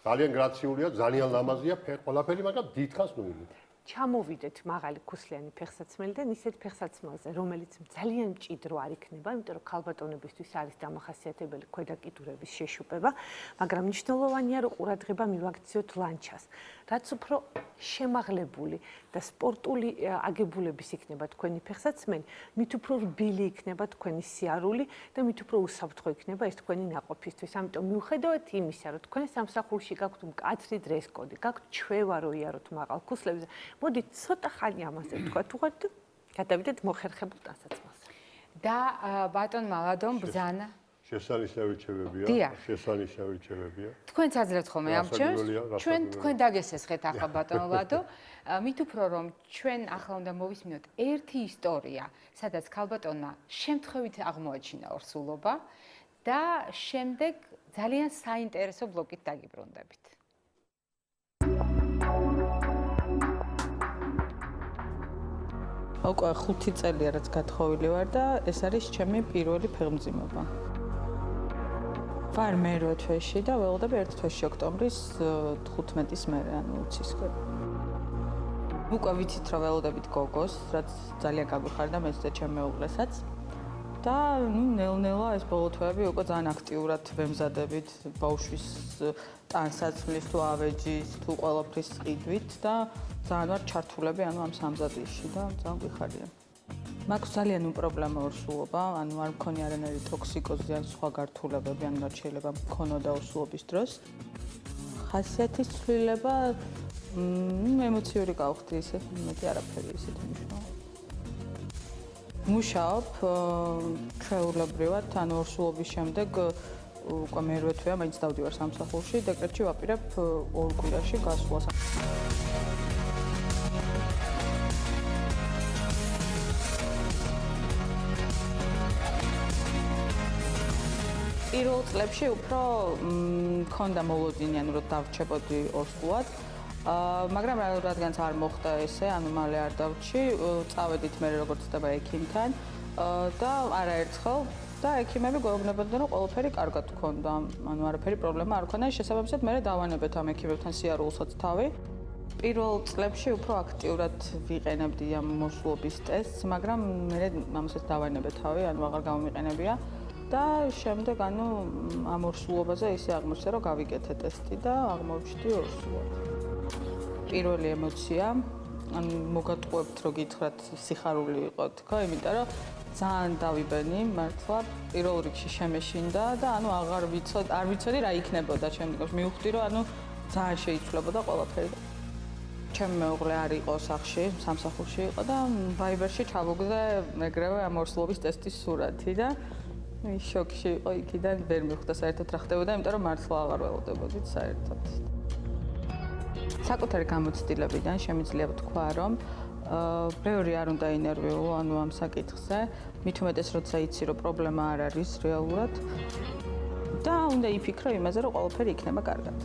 ძალიან გრაციულია, ძალიან ლამაზია, ყველაფერი, მაგრამ დიდხანს ნუილი. ჩამოვიდეთ მაღალი ქუსლიანი ფეხსაცმელიდან ისეთ ფეხსაცმელზე, რომელიც ძალიან მჭიდრო არ იქნება, იმიტომ რომ ქალბატონებისთვის არის დამახასიათებელი ქვედა კიდურების შეშუპება, მაგრამ მნიშვნელოვანია, რომ ყურადღება მივაქციოთ ლანჩას. რაც უფრო შემაღლებული და სპორტული აგებულების იქნება თქვენი ფეხსაცმელი, მით უფრო რბილი იქნება თქვენი სიარული და მით უფრო უსაფრთხო იქნება ეს თქვენი ნაყოფისთვის. ამიტომ მიუხედავად იმისა, რომ თქვენ სამსახურში გაქვთ მკაცრი დრესკოდი, გაქვთ ჩვევა რო იაროთ მაღალ ქუსლებზე, მოდით ცოტა ხანი ამაზე ვთქვათ უღად და გადავიდეთ მოხერხებულ ტანსაცმელზე. და ბატონმა ლადომ ბრძანა შესანიშნავი რჩევებია. თქვენც აძლევთ ხოლმე ამ ჩემს. თქვენ დაგესესხეთ ახლა ბატონო ლადო. მით უფრო რომ ჩვენ ახლა უნდა მოვისმინოთ ერთი ისტორია, სადაც ქალბატონმა შემთხვევით აღმოაჩინა ორსულობა და შემდეგ ძალიან საინტერესო ბლოკით დაგიბრუნდებით. უკვე 5 წელია რაც გათხოვილი ვარ და ეს არის ჩემი პირველი ფეხმძიმება. ვარ მერვე თვეში და ველოდები ერთ თვეში ოქტომბრის 15-ის მერე, ანუ 20-ისკენ. უკვე ვიცით, რომ ველოდებით გოგოს, რაც ძალიან გაგვიხარდა მეც და ჩემ მეუღლესაც. და ნელ-ნელა ეს ბოლო თვეები უკვე ძალიან აქტიურად ვემზადებით ბავშვის ტანსაცმლის თუ ავეჯის თუ ყველაფრის ყიდვით და ძალიან ვარ ჩართულები ანუ ამ სამზადისში და ძალიან გვიხარია. მაქვს ძალიან უპრობლემო ორსულობა, ანუ არ მქონია არანაირი ტოქსიკოზი ან სხვა გართულებები, ანუ რაც შეიძლება მქონოდა ორსულობის დროს. ხასიათის ცვლილება ემოციური გავხდი ისე, მეტი არაფერი ისეთი მნიშვნელოვანი. მუშაობ ჩვეულებრივად, ანუ ორსულობის შემდეგ უკვე მერვე თვეა, მაინც დავდივარ სამსახურში, დეკრეტში ვაპირებ 2 კვირაში გასვლას. პირველ წლებში უფრო მქონდა მოლოდინი, ანუ რომ დავრჩებოდი ორსულად. მაგრამ რადგანაც არ მოხდა ესე, ანუ მალე არ დავრჩი, წავედით მე როგორც ხდება ექიმთან და არაერთხელ და ექიმები გვეუბნებოდნენ, რომ ყველაფერი კარგად გქონდა, ანუ არაფერი პრობლემა არ ქონდა. შესაბამისად მე დავანებეთ ამ ექიმებთან სიარულსაც თავი. პირველ წლებში უფრო აქტიურად ვიყენებდი ამ მოსულობის ტესტს, მაგრამ მე ამასაც დავანებეთ თავი, ანუ აღარ გამომიყენებია. და შემდეგ ანუ ამ ორსულობაზე ისე აღმოჩნდა, რომ გავიკეთე ტესტი და აღმოვჩნდი ორსულად. პირველი ემოცია, ანუ მოგატყუებთ, რომ გითხრათ, სიხარული იყო თქო, იმიტომ რომ ძალიან დავიბენი მართლა, პირველ რიგში შემეშინდა და ანუ არ ვიცოდი რა იქნებოდა შემდგომში. მივხვდი, რომ ანუ ძალიან შეიცვლებოდა ყველაფერი. ჩემი მეუღლე არ იყო სახლში, სამსახურში იყო და ვაიბერში ჩავუგდე ეგრევე ამ ორსულობის ტესტის სურათი და შოკში იყო იქიდან ვერ მივხვდა საერთოდ რა ხდებოდა, იმიტომ რომ მართლა აღარ ველოდებოდით საერთოდ. საკუთარი გამოცდილებიდან შემიძლია ვთქვა, რომ ბევრი არ უნდა ინერვიულო, ანუ ამ საკითხზე, მით უმეტეს როცა იცი, რომ პრობლემა არ არის რეალურად და უნდა იფიქრო იმაზე, რომ ყველაფერი იქნება კარგად.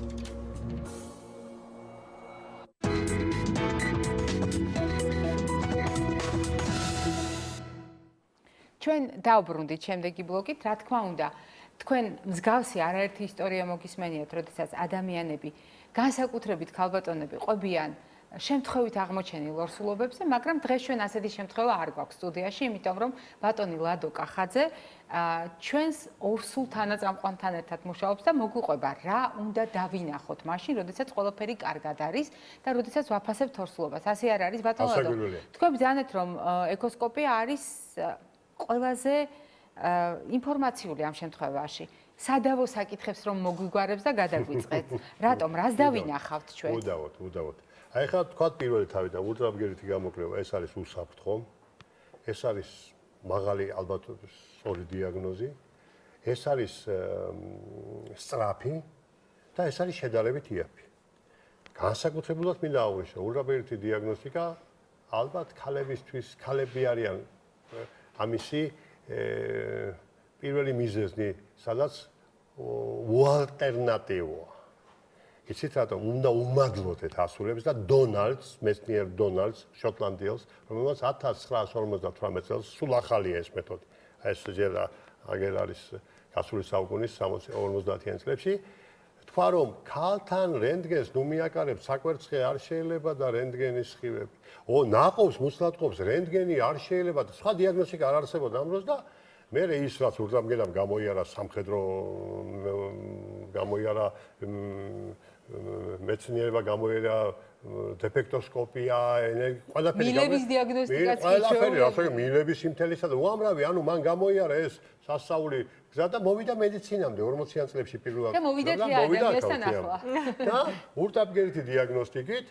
ჩვენ დავბრუნდით შემდეგი ბლოკით, რა თქმა უნდა, თქვენ მსგავსი არაერთი ისტორია მოგისმენიათ, როდესაც ადამიანები განსაკუთრებით ქალბატონები ყვებიან შემთხვევით აღმოჩენილ ორსულობებზე, მაგრამ დღეს ჩვენ ასეთი შემთხვევა არ გვაქვს სტუდიაში, იმიტომ რომ ბატონი ლადო კახაძე ჩვენს ორსულ თანაწამყვანთან ერთად მუშაობს და მოგვიყვება რა უნდა დავინახოთ მაშინ, როდესაც ყველაფერი კარგად არის და როდესაც ვაფასებთ ორსულობას. ასე არ არის ბატონ ლადო? თქვენ ბრძანეთ რომ ეკოსკოპია არის ყველაზე ინფორმაციული ამ შემთხვევაში. სადავო საკითხებს რომ მოგვიგوارებს და გადაგვიწყეთ. რატომ? რას დავინახავთ ჩვენ? უდავოდ. აი ხა თქვა პირველი თავიდან ულტრაბგერითი გამოკვლევა, ეს არის უსაფრთხო. ეს არის მაღალი ალბათ სწორი დიაგნოზი. ეს არის სწრაფი და ეს არის შედარებით იაფი. განსაკუთრებულად მინდა აღვნიშნო, ულტრაბგერითი დიაგნოსტიკა ალბათ ქალებისთვის, ქალები არიან ამისი პირველი მიზეზი, სადაც უალტერნატივოა. იცით რატომ? უნდა უმაგლოთ ასულებს და დონალდს, მეცნიერ დონალდს, შოტლანდიელს, რომელმაც 1958 წელს სულ ახალია ეს მეთოდი. ეს ჯერ აგერ არის გასული საუკუნის 50-50-იან წლებში. თქვა რომ ქალთან რენტგენს ნუ მიაკარებ საკვერცხე არ შეიძლება და რენტგენის სხივები. ნაყოფს მუსლადყოფს რენტგენი არ შეიძლება და სხვა დიაგნოსტიკა არ არსებობდა ამ დროს და მე ის რაც ურთამგედამ გამოიარა სამხედრო გამოიარა მეცნიერება გამოიარა დეფექტოსკოპია, ყველაფერი მილების დიაგნოსტიკაც ყველაფერი, ასე მილების სიმთელისა და უამრავი, ანუ მან გამოიარა ეს სასწაული გზა და მოვიდა მედიცინამდე 40-იან წლებში პირველად. და მოვიდა ადამიანთან ახლა. და ურთაბგერითი დიაგნოსტიკით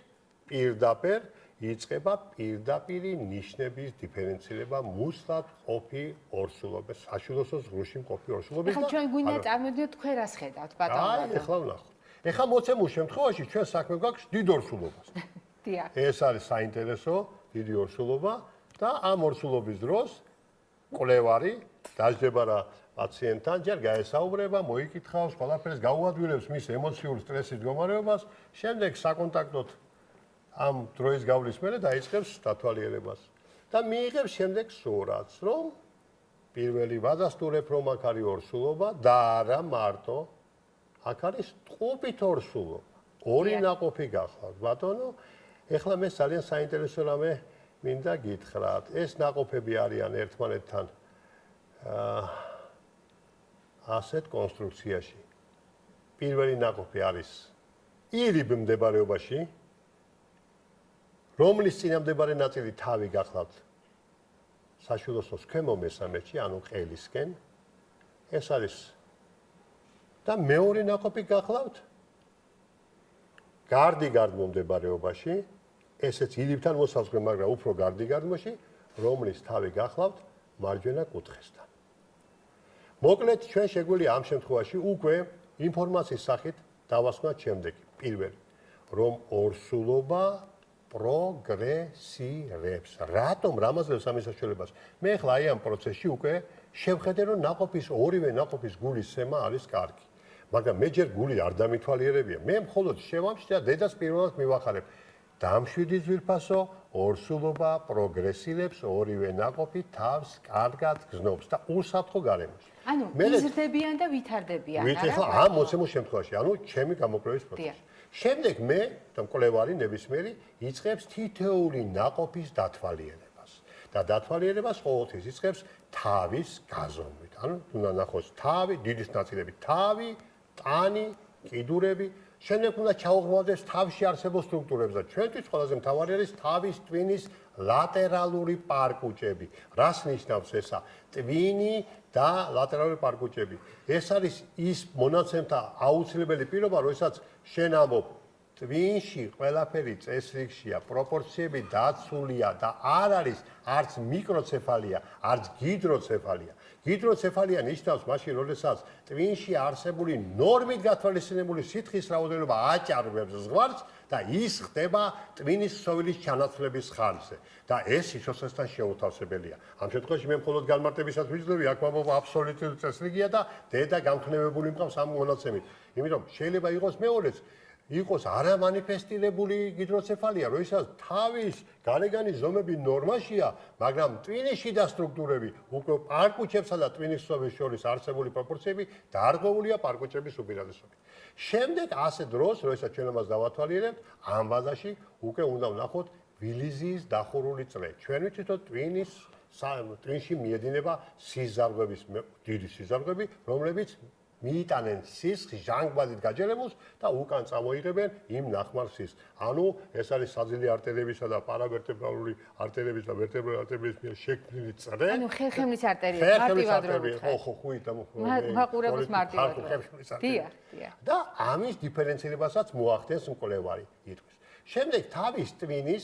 პირდაპირ იწყება პირდაპირი ნიშნების დიფერენცირება მუსლად ყოფი ორსულობის, საშვილოსოს ღრუში მყოფი ორსულობის და ახლა ჩვენ გვინდა წარმოვიდგინოთ თქვენ რას ხედავთ ბატონო. აი, ახლა ვნახოთ. ეხლა მოცემულ შემთხვევაში ჩვენ საქმე გვაქვს დიდ ორსულობას. დიახ. ეს არის საინტერესო დიდი ორსულობა და ამ ორსულობის დროს კვლევარი დაждდება რა პაციენტთან ჯერ გაესაუბრება, მოიკითხავს, ყველაფერს გაუადვილებს მის ემოციურ სტრესის მდგომარეობას, შემდეგ საკონტაქტოდ ამ დროის გავლის მერე დაიწყებს დათვალიერებას და მიიღებს შემდეგ სურათს, რომ პირველი ვადასტურებ, რომ აქ არის ორსულობა და არა მარტო აქ არის ტყუპით ორსულობა. ორი ნაყოფი გახლავთ, ბატონო. ეხლა მე ძალიან საინტერესო რამე მინდა გითხრათ. ეს ნაყოფები არიან ერთმანეთთან ასეთ კონსტრუქციაში. პირველი ნაყოფი არის ირიბ მდებარეობაში, რომლის წინამდებარე ნაწილი თავი გახლავთ საშვილოსნოს ქვემო მესამედში, ანუ ყელისკენ. ეს არის და მეორე ნაყოფი გახლავთ გარდიგარდ მომდებარეობაში, ესეც ირიბთან მოსაზღვრე, მაგრამ უფრო გარდიგარდმოში, რომლის თავი გახლავთ მარჯვენა კუთხესთან. მოკლედ, ჩვენ შეგვიძლია ამ შემთხვევაში უკვე ინფორმაციის სახით დავასვათ შემდეგი. პირველი, რომ ორსულობა პროგრესირებს. რატომ რამაზებს ამის საშუალებას? მე ახლა აი ამ პროცესში უკვე შევხედე, რომ ნაყოფის ორივე ნაყოფის გულის სემა არის კარგი. მაგრამ მე ჯერ გული არ დამითვალიერებია. მე მხოლოდ შევამშ და დედას პირველად მივახარებ. დამშვიდი ძვირფასო, ორსულობა პროგრესირებს, ორივე ნაყოფი თავს კარგად გზნობს და უსაფრთხო გარემოში. ანუ იზრდებიან და ვითარდებიან, არა? ვით ახლა ამ მოცემულ შემთხვევაში, ანუ ჩემი გამოკვლევის პროცესი. შემდეგ მე და მკვლევარი ნებისმიერი იწყებს თითოეული ნაყოფის დათვალიერებას. და დათვალიერებას ყოველთვის იწყებს თავის გაზომვით. ანუ უნდა ნახოს თავი, დიდის ნაწილები თავი, ტანი, კიდურები, შემდეგ უნდა ჩაუღრმავდეს თავში არსებულ სტრუქტურებს და ჩვენთვის ყველაზე მთავარი არის თავის ტვინის ლატერალური პარკუჭები. რას ნიშნავს ესა? ტვინი და ლატერალური პარკუჭები. ეს არის ის მონაცემთა აუცილებელი პირობა, როდესაც შენ ამბობ ტვინში ყველაფერი წესრიგშია, პროპორციები დაცულია და არ არის არც მიკროცეფალია, არც გიდროცეფალია. გიდროცეფალია ნიშნავს მაშინ, როდესაც ტვინში არსებული ნორმით გათვალისწინებული სითხის რაოდენობა აჭარბებს ზღვარს და ის ხდება ტვინის ქსოვილის ჩანაცვლების ხარჯზე. და ეს სიცოცხლესთან შეუთავსებელია. ამ შემთხვევაში მე მხოლოდ განმარტებისას ვიძლევი, აქ ვამბობ აბსოლუტური წესრიგია და დედა გამქნევებული მყავს ამ მონაცემით. იმიტომ შეიძლება იყოს მეორეც იყოს არამანიფესტირებული გიდროცეფალია, როდესაც თავის გარეგანი ზომები ნორმაშია, მაგრამ ტვინის შიდა სტრუქტურები უკვე პარკუჭებსა და ტვინის ქსოვილს შორის არსებული პროპორციები დარღვეულია პარკუჭების უპირატესობით. შემდეგ ასე დროს, როდესაც ჩვენ ამას დავათვალიერებთ, ამ ბაზაში უკვე უნდა ვნახოთ ვილიზიის დახურული წრე. ჩვენ ვიცით, რომ ტვინში მიედინება სიზარღვების დიდი სიზარღვები, რომლებიც მიიტანენ სისხლს ჟანგბადით გაჯერებულს და უკან წამოიღებენ იმ ნახმარ სისხლს. ანუ ეს არის საძილე არტერიებისა და პარავერტებრალური არტერიების და ვერტებრალური არტერიების მიერ შექმნილი წრე. ანუ ხერხემლის არტერიები მარტივად რო ვთქვი. ხო, ხუით და მაყურებელს მარტივად. დიახ. და ამის დიფერენცირებასაც მოახდენს მკვლევარი იტყვის. შემდეგ თავის ტვინის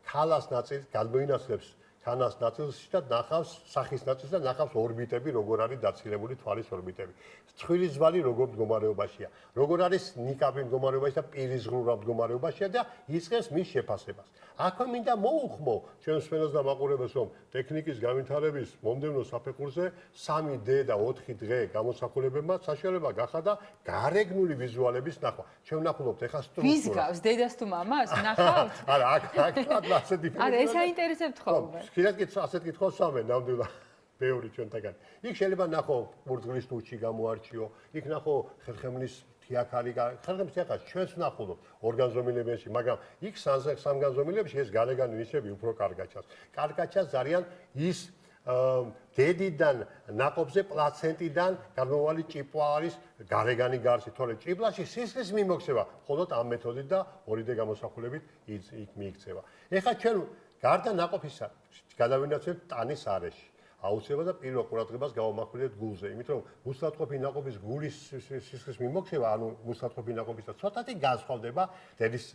ქალას ნაწილს გადმოინაცვლებს თანას ნაწილში და ნახავს სახის ნაწილს და ნახავს ორბიტები, როგორ არის დაცილებული თვალის ორბიტები. ცხვირის ძვალი როგორ მდგომარეობაშია, როგორ არის ნიკაპი მდგომარეობაში და პირის ღრუღა მდგომარეობაშია და იწყებს მის შეფასებას. აქვე მინდა მოუხმო ჩვენ მსმენელს და მაყურებელს, რომ ტექნიკის განვითარების მომდევნო საფეხურზე 3D და 4 დღე გამოსახულებებმა საშუალება გახადა გარეგნული ვიზუალების ნახვა. ჩვენ ვნახულობთ ეხა სტრუქტურას. ვის გავს, დედას თუ მამას? ნახავთ? არა, აქ ასე დიფერენცირება. არა, ეს აინტერესებთ ხოლმე. ხშირად ასეთ კითხვას ვამენ, ნამდვილად ბევრი ჩვენთაგან. იქ შეიძლება ნახო ბურთღლის ტუჩი გამოარჩიო, იქ ნახო ხერხემლის თიაქარი, ხერხემლის თიაქარს ჩვენს ვნახულობთ ორგანზომილებებში, მაგრამ იქ სამგანზომილებებში ეს გარეგანი ნიშები უფრო კარგად ჩანს. კარგად ჩანს ძალიან ის დედიდან ნაყოფზე პლაცენტიდან გამოვალი ჭიპლა არის გარეგანი გარსი, თორე ჭიპლაში სისხლის მიმოქცევა მხოლოდ ამ მეთოდით და 2D გამოსახულებით იქ მიიქცევა. ეხლა ჩვენ გარდა ნაყოფისა გადავინაცვლებთ ტანის არეში. აუცილებლად და პირველ ყურადღებას გავამახვილებთ გულზე, იმიტომ რომ მუსლათყოფი ნაყოფის გულის სისხლის მიმოქცევა, ანუ მუსლათყოფი ნაყოფისა ცოტათი განსხვავდება დედის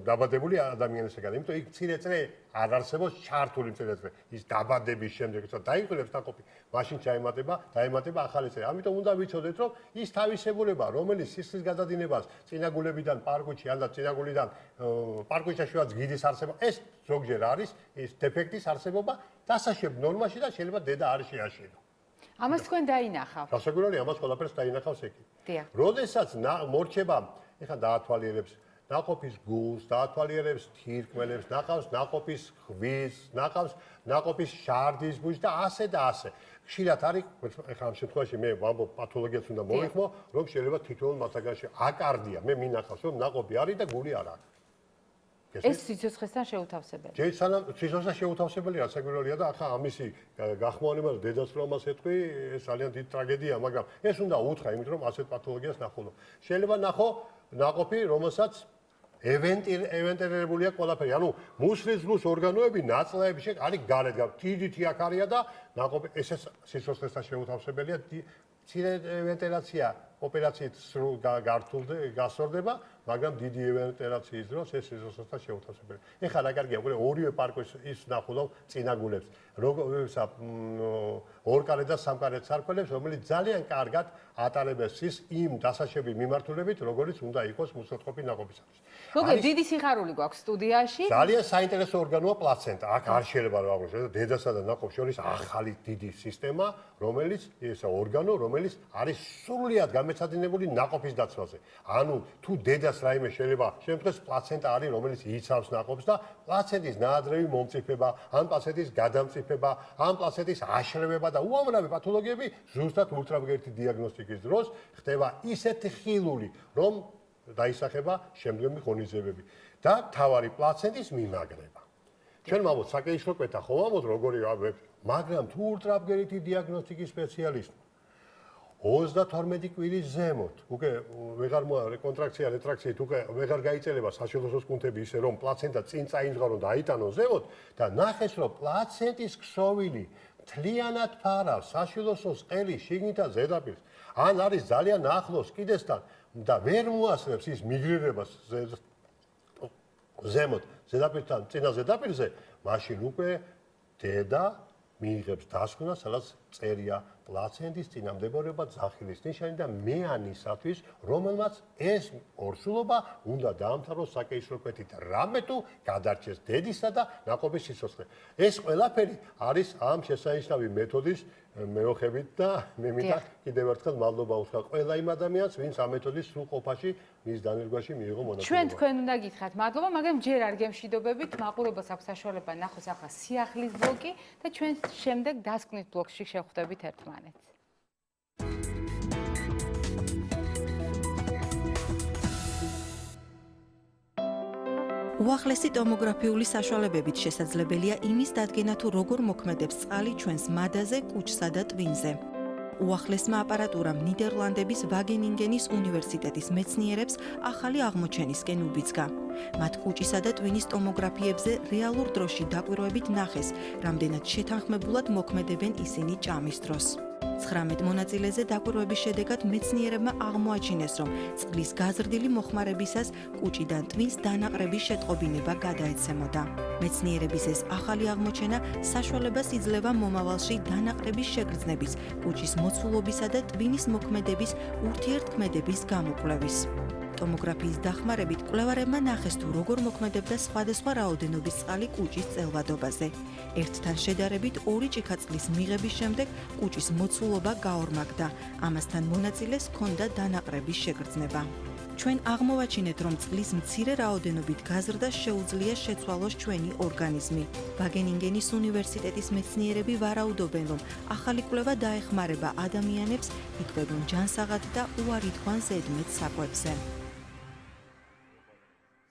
დაბადებული ადამიანისგან. იმიტომ იქ მცირე წრე არ არსებობს ჩართული მცირე წრე. ის დაბადების შემდეგ, როცა დაიყოლებს ნაყოფი, მაშინ დაემატება ახალი წრე. ამიტომ უნდა ვიცოდეთ, რომ ის თავისებურება, რომელიც სისხლის გადადინებას წინაგულებიდან პარკუჭი ან და წინაგულიდან პარკუჭაშივაც გიდის არსებობა, ეს ზოგჯერ არის ის დეფექტის არსებობა დასაშვებ ნორმაში და შეიძლება დედა არ შეაშინო. ამას თქვენ დაინახავთ. გასაგებია ამას ყველაფერს დაინახავს ეკი. დიახ. როდესაც მორჩება, ეხლა დაათვალიერებს ნაყოფის გულს, დაათვალიერებს თირკმელებს, ნახავს ნაყოფის ღვიძლს, ნახავს ნაყოფის შარდის ბუჩს და ასე და ასე. ხშირად არის, ეხლა ამ შემთხვევაში მე ვამბობ პათოლოგიას უნდა მოვიხმო, რომ შეიძლება თითოეულ მათგანში აკარდია. მე მინახავს, რომ ნაყოფი არის და გული არ არის. ეს სიცოცხლესთან შეუთავსებელია. ჯერ სანამ სიცოცხლესთან შეუთავსებელია, საკურველია და ახლა ამისი გახმოვანება და დედასრულებას ეთქვი, ეს ძალიან დიდი ტრაგედია, მაგრამ ეს უნდა უთხრა, იმიტომ რომ ასეთ პათოლოგიას ნახულობ. შეიძლება ნახო ნაყოფი, რომელსაც ევენტერებულია ყველაფერი. ანუ მუსლის გულს ორგანოები ნაწლავებში არის გარეთ, თითი აქ არია და ნაყოფი ესე სიცოცხლესთან შეუთავსებელია. მცირე ვენტილაცია ოპერაციით სრულ გასწორდება, მაგრამ დიდი ვენტილაციის დროს ეს სიცოცხლესთან შეუთავსებელია. ეხლა რა კარგია, უკვე ორივე პარკოს ის ნახულობ წინაგულებს, როგორსა ორკარე და სამკარე სარკმელებს, რომელიც ძალიან კარგად ატარებს ის იმ დასაშვები მიმართულებით, როგორც უნდა იყოს მუსლათყოფი ნაყოფისათვის. მოგე დიდი სიხარული გვაქვს სტუდიაში. ძალიან საინტერესო ორგანოა პლაცენტა. აქ არ შეიძლება რა ვაღნიშნო, დედასა და ნაყოფს შორის ახალი დიდი სისტემა, რომელიც ესა ორგანო, რომელიც არის სრულიად გამეცადინებული ნაყოფის დაცვაზე. ანუ თუ დედას რაიმე შეიძლება შემთხვევაში პლაცენტა არის, რომელიც იცავს ნაყოფს და პლაცენტის ნაადრევი მომწიფება, ან პლაცენტის გადამწიფება, ან პლაცენტის აშლევება და უამრავი პათოლოგიები ზუსტად ულტრაბგერითი დიაგნოსტიკის დროს ხდება ისეთი ხილული, რომ დაისახება შემდგომი ღონისძიებები და თავარი პლაცენტის მიმაგრება. ჩვენ ვამბობთ საკეისრო კვეთა ხო ვამბობთ როგორი ვაბებს, მაგრამ თუ ულტრაბგერითი დიაგნოსტიკის სპეციალისტი 32 კვირის ზემოთ, უკვე ვეღარ მოაქვს კონტრაქცია, რეტრაქციით უკვე ვეღარ გაიწელება საშილოსოს კუნთები ისე რომ პლაცენტა წინ წაიმძღარო და აიტანო ზემოთ და ნახეს რომ პლაცენტის ქსოვილი მთლიანად ფარავს საშილოსოს ყელის შიგნით და ზედაპირს, ან არის ძალიან ახლოს კიდესთან და ვერ მოასწრებს ის მიგრირებას ზემოთ ზედაპირთან წინა ზედაპირზე, მაშინ უკვე დედა მიიღებს დასკვნას, სადაც წერია პლაცენტის წინამდებარეობა ძახილის ნიშანი და მეანისათვის, რომელმაც ეს ორსულობა უნდა დაამთავროს საკეისრო კვეთით, რამე თუ გადარჩეს დედისა და ნაყოფის სიცოცხლე. ეს ყველაფერი არის ამ შესანიშნავი მეთოდის მეოხებით და მე მინდა კიდევ ერთხელ მადლობა უთხრა ყველა იმ ადამიანს, ვინც ამ მეთოდის სრულყოფაში მის დანერგვაში მიიღო მონაწილეობა. ჩვენ თქვენ უნდა გითხრათ მადლობა, მაგრამ ჯერ არ გემშვიდობებით, მაყურებელს აქვს საშუალება ნახოს ახლა სიახლის ბლოკი და ჩვენ შემდეგ დასკვნით ბლოკში შევხვდებით ერთმანეთს. უახლესი ტომოგრაფიული საშუალებებით შესაძლებელია იმის დადგენა თუ როგორ მოქმედებს წყალი ჩვენს მადაზე, კუჭსა და ტვინზე. უახლესმა აპარატურამ ნიდერლანდების ვაგენინგენის უნივერსიტეტის მეცნიერებს ახალი აღმოჩენისკენ უბიძგა. მათ კუჭისა და ტვინის ტომოგრაფიებზე რეალურ დროში დაკვირვებით ნახეს, რამდენად შეთანხმებულად მოქმედებენ ისინი ჭამის დროს. 19 მონაწილეზე დაკვირვების შედეგად მეცნიერებმა აღმოაჩინეს, რომ წყლის გაზრდილი მოხმარებისას კუჭიდან ტვინს დანაყრების შეტყობინება გადაეცემოდა. მეცნიერების ეს ახალი აღმოჩენა საშუალებას იძლევა მომავალში დანაყრების შეგრძნების, კუჭის მოცულობისა და ტვინის მოქმედების ურთიერთქმედების გამოკვლევის. ტომოგრაფიის დახმარებით კვლევარებმა ნახეს თუ როგორ მოქმედებდა სხვადასხვა რაოდენობის წყალი კუჭის წელვადობაზე. ერთთან შედარებით 2 ჭიქა წყლის მიღების შემდეგ კუჭის მოცულობა გაორმაგდა. ამასთან მონაწილეს ჰქონდა დანაყრების შეგრძნება. ჩვენ აღმოვაჩინეთ, რომ წყლის მცირე რაოდენობით გაზრდა შეუძლია შეცვალოს ჩვენი ორგანიზმი. ვაგენინგენის უნივერსიტეტის მეცნიერები ვარაუდობენ, რომ ახალი კვლევა დაეხმარება ადამიანებს იკვებონ ჯანსაღად და უარი თქვან ზედმეტ საკვებზე.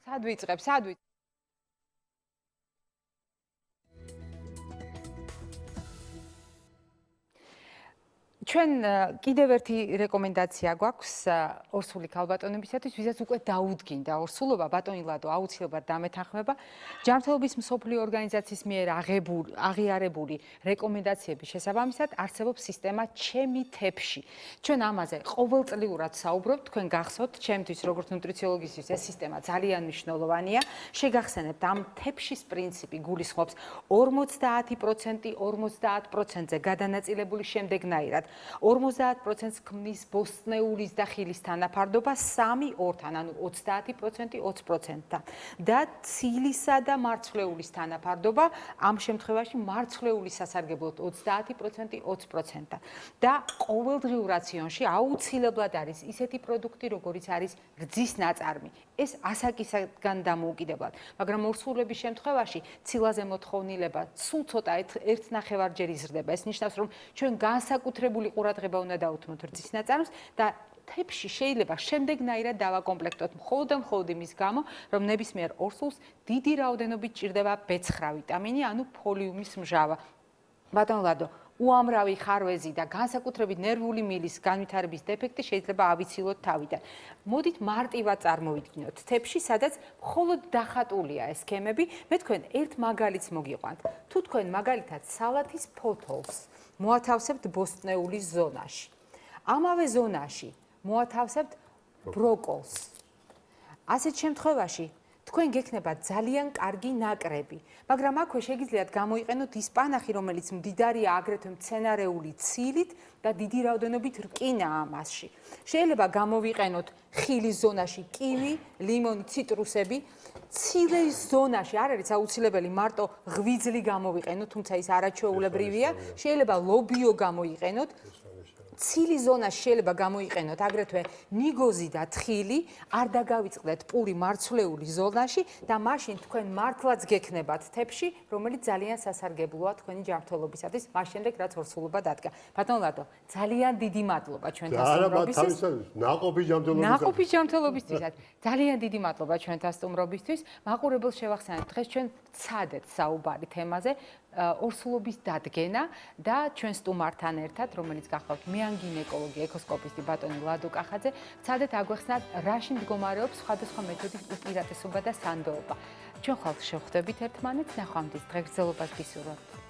სად ვიწყებ? ჩვენ კიდევ ერთი რეკომენდაცია გვაქვს ორსული ქალბატონებისათვის, ვისაც უკვე დაუდგინდა ორსულობა, ბატონი ლადო აუცილებლად დამეთანხმება. ჯანმრთელობის მსოფლიო ორგანიზაციის მიერ აღიარებული რეკომენდაციების შესაბამისად არსებობს სისტემა ჩემი თებში. ჩვენ ამაზე ყოველწლიურად საუბრობთ, თქვენ გახსოვთ, ჩემთვის როგორც ნუტრიციოლოგისთვის ეს სისტემა ძალიან მნიშვნელოვანია. შეგახსენებთ, ამ თებშის პრინციპი გულისხმობს 50% 50%-ზე გადანაწილებული შემდეგნაირად. 50%-ს ქმნის ბოსტნეულის და ხილის თანაფარდობა 3-2-თან, ანუ 30% 20%-თან. და ცილისა და მარცვლეულის თანაფარდობა ამ შემთხვევაში მარცვლეულის სასარგებლოდ 30% 20%-თან. და ყოველდღიურ რაციონში აუცილებლად არის ისეთი პროდუქტი, როგორიც არის რძის ნაწარმი. ეს ასაკისგან დამოუკიდებლად, მაგრამ ორსულების შემთხვევაში ცილაზე მოთხოვნილება სულ ცოტა 1.5-ჯერ იზრდება. ეს ნიშნავს, რომ ჩვენ განსაკუთრებული ყურადღება უნდა დავუთმოთ რძის ნაწარმს და თებში შეიძლება შემდეგნაირად დავაკომპლექტოთ მხოლოდ და მხოლოდ იმის გამო, რომ ნებისმიერ ორსულს დიდი რაოდენობით ჭირდება B9 ვიტამინი, ანუ ფოლიუმის მჟავა. ბატონ ლადო, უამრავი ხარვეზი და განსაკუთრებით ნერვული მილის განვითარების დეფექტი შეიძლება ავიცილოთ თავიდან. მოდით მარტივად წარმოვიდგინოთ თებში, სადაც მხოლოდ დახატულია ეს სქემები. მე თქვენ ერთ მაგალითს მოგიყვანთ. თუ თქვენ მაგალითად სალათის ფოთოლს მოათავსებთ ბოსტნეულის ზონაში, ამავე ზონაში მოათავსებთ ბროკოლს. ასეთ შემთხვევაში თქვენ გექნება ძალიან კარგი ნაკრები, მაგრამ აქვე შეგიძლიათ გამოიყენოთ ის პანახი, რომელიც მდიდარია აგრეთვე მცენარეული ცილით და დიდი რაოდენობით რკინაა მასში. შეიძლება გამოვიყენოთ ხილის ზონაში კივი, ლიმონი, ციტრუსები. ცილის ზონაში არ არის აუცილებელი მარტო ღვიძლი გამოვიყენოთ, თუმცა ის არაჩვეულებრივია. შეიძლება ლობიო გამოიყენოთ. ცილის ზონაში შეიძლება გამოიყენოთ აგრეთვე ნიგოზი და თხილი, არ დაგავიწყდეთ პური მარცვლეული ზონაში და მაშინ თქვენ მართლაც გექნებათ თებში, რომელიც ძალიან სასარგებლოა თქვენი ჯანმრთელობისათვის, მას შემდეგ რაც ორსულობა დადგა. ბატონ ლადო, ძალიან დიდი მადლობა ჩვენთან სტუმრობისთვის. ნაყოფი ჯანმრთელობისთვისაც. ძალიან დიდი მადლობა ჩვენთან სტუმრობისთვის. მაყურებელს შევახსენებთ, დღეს ჩვენ ვცადეთ საუბარი თემაზე, ორსულობის დადგენა და ჩვენ სტუმართან ერთად, რომელიც გახლავთ მეან გინეკოლოგი, ეკოსკოპისტი ბატონი ლადო კახაძე, ვცადეთ აგვეხსნათ, რაში მდგომარეობს სხვადასხვა მეთოდის უპირატესობა და სანდოობა. ჩვენ ხვალ შევხვდებით ერთმანეთს, ნახვამდის დღეგრძელობას გისურვებთ.